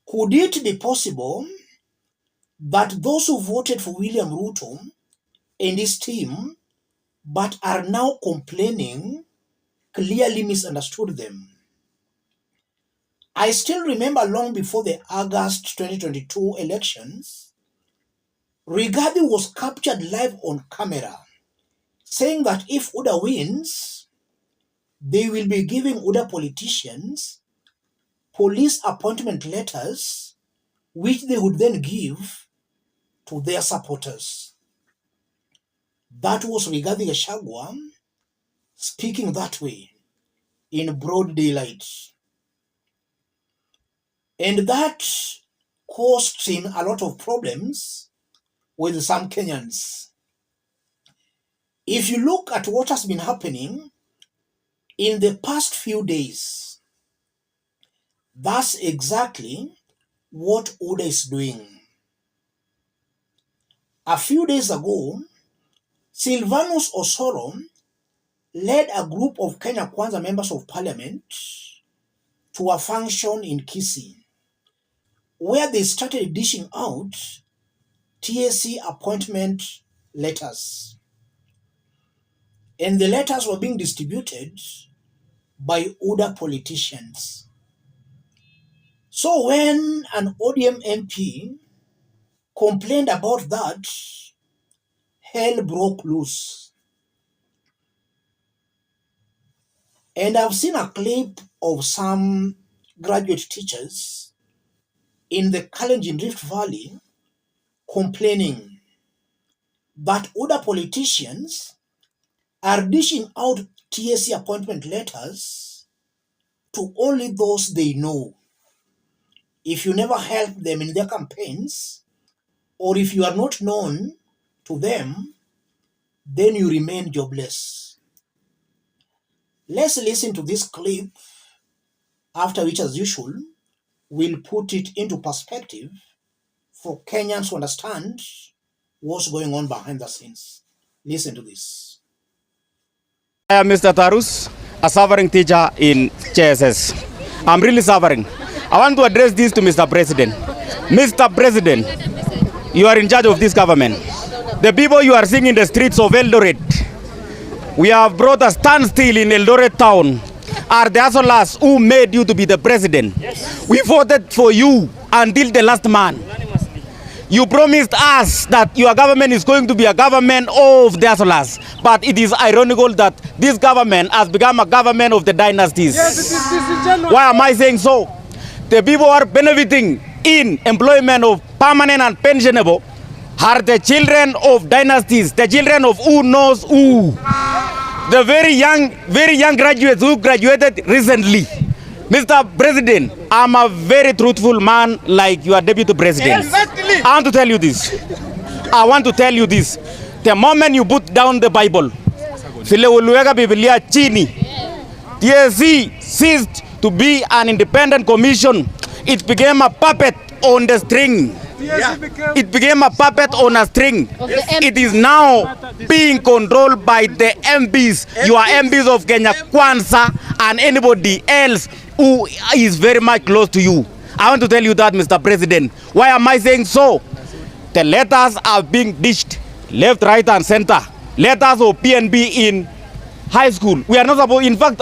Could it be possible that those who voted for William Ruto and his team but are now complaining clearly misunderstood them? I still remember long before the August 2022 elections, Rigathi was captured live on camera saying that if UDA wins, they will be giving UDA politicians police appointment letters which they would then give to their supporters. That was Rigathi Gachagua speaking that way in broad daylight. And that caused him a lot of problems with some Kenyans. If you look at what has been happening in the past few days, that's exactly what UDA is doing. A few days ago, Silvanus Osoro led a group of Kenya Kwanza members of parliament to a function in Kisii, where they started dishing out TSC appointment letters. And the letters were being distributed by UDA politicians. So when an ODM MP complained about that, hell broke loose. And I've seen a clip of some graduate teachers in the KALENJINS Rift Valley complaining that UDA politicians are dishing out TSC appointment letters to only those they know. If you never help them in their campaigns, or if you are not known to them, then you remain jobless. Let's listen to this clip, after which, as usual, we'll put it into perspective for Kenyans to understand what's going on behind the scenes. Listen to this. I am Mr. Tarus, a suffering teacher in TSC. I'm really suffering. I want to address this to Mr. President. Mr. President, you are in charge of this government. The people you are seeing in the streets of Eldoret, we have brought a standstill in Eldoret town, are the Asolas who made you to be the president. Yes. We voted for you until the last man. You promised us that your government is going to be a government of the Asolas, but it is ironical that this government has become a government of the dynasties. Yes, it is. Why am I saying so? The people who are benefiting in employment of permanent and pensionable are the children of dynasties, the children of who knows who. The very young graduates who graduated recently. Mr. President, I'm a very truthful man like your deputy president. Exactly. I want to tell you this. The moment you put down the Bible, TSC ceased to be an independent commission. It became a puppet on the string. Yeah. It became a puppet on a string. It is now being controlled by the MPs. You are MPs of Kenya Kwanza and anybody else who is very much close to you. I want to tell you that, Mr. President. Why am I saying so? The letters are being dished left, right, and center. Letters of PNB in high school. We are not supposed, in fact,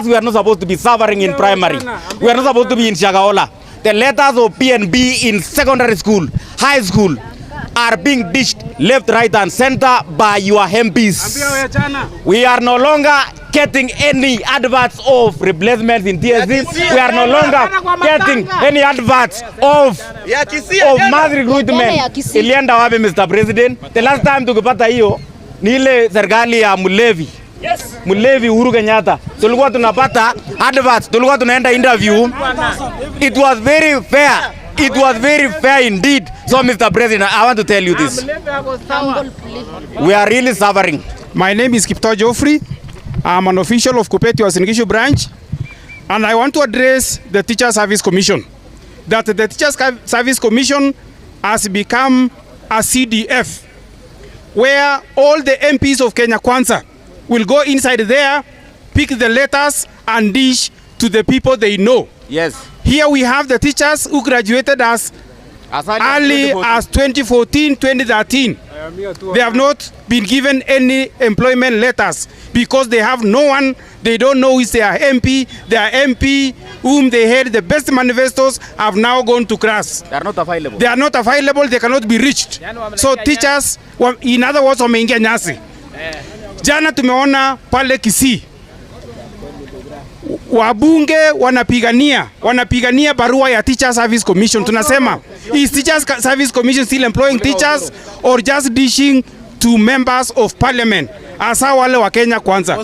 we are not supposed to be suffering in primary. We are not supposed to be in Shagaola. The letters of PNB in secondary school, high school, are being dished left, right, and center by your MPs. We are no longer getting any adverts of replacements in TSC. We are no longer getting any adverts of mass recruitment. Ilienda wapi, Mr. President? The last time tukipata hiyo ni ile serikali ya Mulevi. Mulevi Uhuru Kenyatta. Tulikuwa tunapata adverts, tulikuwa tunaenda interview. It was very fair. It was very fair indeed. So, Mr. President, I want to tell you this. We are really suffering. My name is Kipto Joffrey. I'm an official of Kupeti Uasin Gishu branch. And I want to address the Teacher Service Commission. That the Teacher Service Commission has become a CDF, where all the MPs of Kenya Kwanza will go inside there, pick the letters and dish to the people they know. Yes. Here we have the teachers who graduated as early as 2014, 2013. They have not been given any employment letters because they have no one. They don't know if they are MP. Their MP, whom they had the best manifestos, have now gone to crash. They are not available. They are not available. They cannot be reached. So teachers, in other words, wameingia nyasi. Jana tumeona pale Kisii wabunge wanapigania barua ya Teacher Service Commission. Tunasema, is Teacher Service Commission still employing teachers or just dishing to members of parliament? Asa wale wa Kenya kwanza.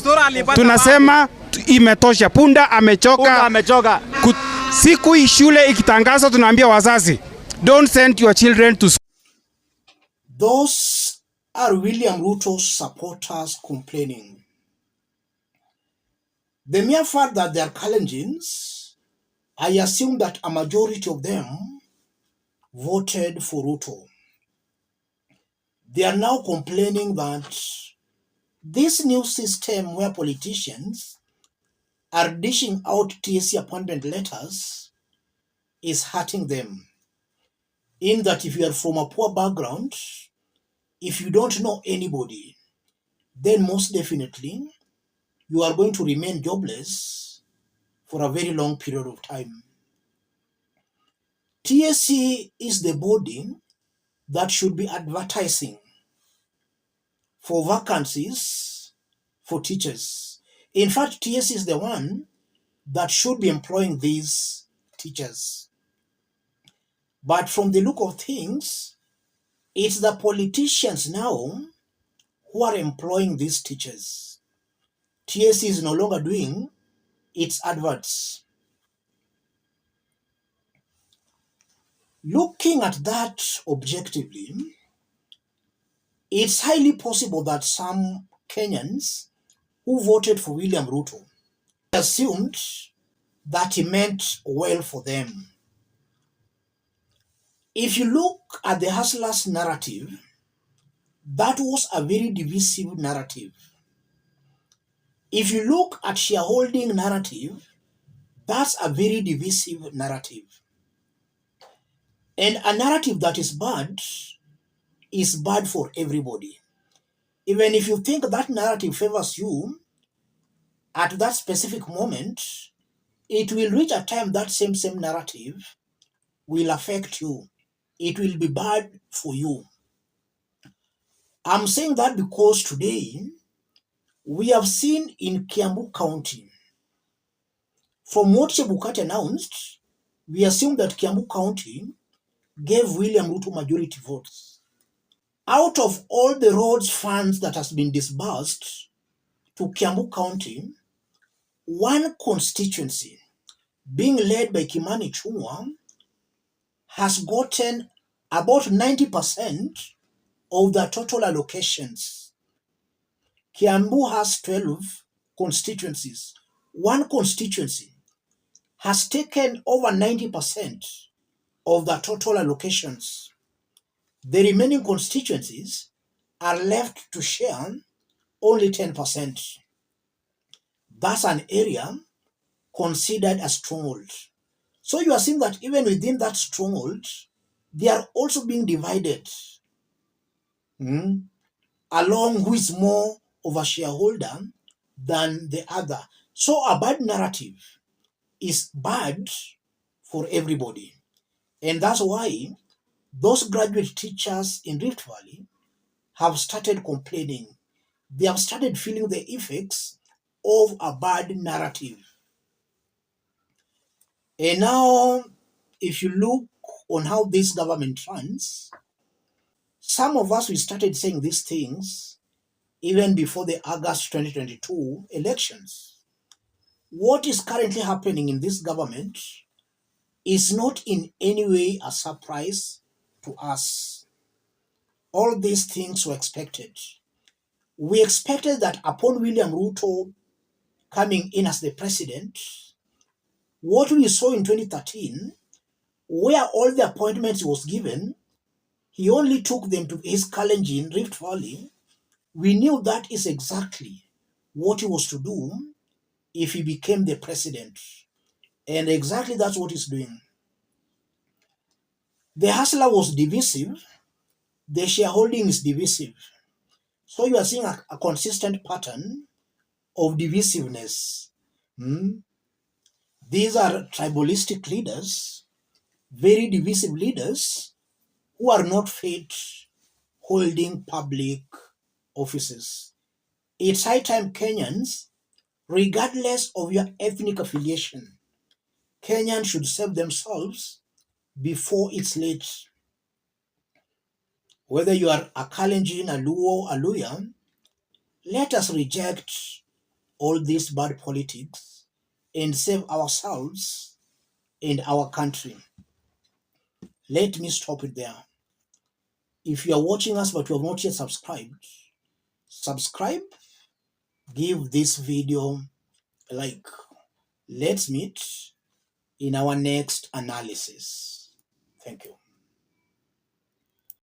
Tunasema imetosha, punda amechoka. Siku shule ikitangaza tunaambia wazazi, don't send your children to school. Those are William Ruto's supporters complaining. The mere fact that they are Kalenjins, I assume that a majority of them voted for Ruto. They are now complaining that this new system where politicians are dishing out TSC appointment letters is hurting them. In that if you are from a poor background, if you don't know anybody, then most definitely you are going to remain jobless for a very long period of time. TSC is the body that should be advertising for vacancies for teachers. In fact, TSC is the one that should be employing these teachers. But from the look of things, it's the politicians now who are employing these teachers. TSC is no longer doing its adverts. Looking at that objectively, it's highly possible that some Kenyans who voted for William Ruto assumed that he meant well for them. If you look at the hustlers' narrative, that was a very divisive narrative. If you look at shareholding narrative, that's a very divisive narrative. And a narrative that is bad for everybody. Even if you think that narrative favors you, at that specific moment, it will reach a time that same narrative will affect you. It will be bad for you. I'm saying that because today, we have seen in Kiambu County, from what Chebukati announced, we assume that Kiambu County gave William Ruto majority votes. Out of all the roads funds that has been disbursed to Kiambu County, one constituency, being led by Kimani Ichung'wah, has gotten about 90% of the total allocations. Kiambu has 12 constituencies. One constituency has taken over 90% of the total allocations. The remaining constituencies are left to share only 10%. That's an area considered a stronghold. So you are seeing that even within that stronghold, they are also being divided along who is more of a shareholder than the other. So a bad narrative is bad for everybody. And that's why those graduate teachers in Rift Valley have started complaining. They have started feeling the effects of a bad narrative. And now, if you look on how this government runs, some of us, we started saying these things even before the August 2022 elections. What is currently happening in this government is not in any way a surprise to us. All these things were expected. We expected that upon William Ruto coming in as the president, what we saw in 2013, where all the appointments he was given, he only took them to his Kalenjin, Rift Valley. We knew that is exactly what he was to do if he became the president. And exactly that's what it's doing. The hustler was divisive, the shareholding is divisive. So you are seeing a consistent pattern of divisiveness. These are tribalistic leaders, very divisive leaders who are not fit holding public offices. It's high time Kenyans, regardless of your ethnic affiliation, Kenyans should save themselves before it's late. Whether you are a Kalenjin, a Luo, a Luya, let us reject all this bad politics and save ourselves and our country. Let me stop it there. If you are watching us but you have not yet subscribed, subscribe, give this video a like. Let's meet in our next analysis. Thank you.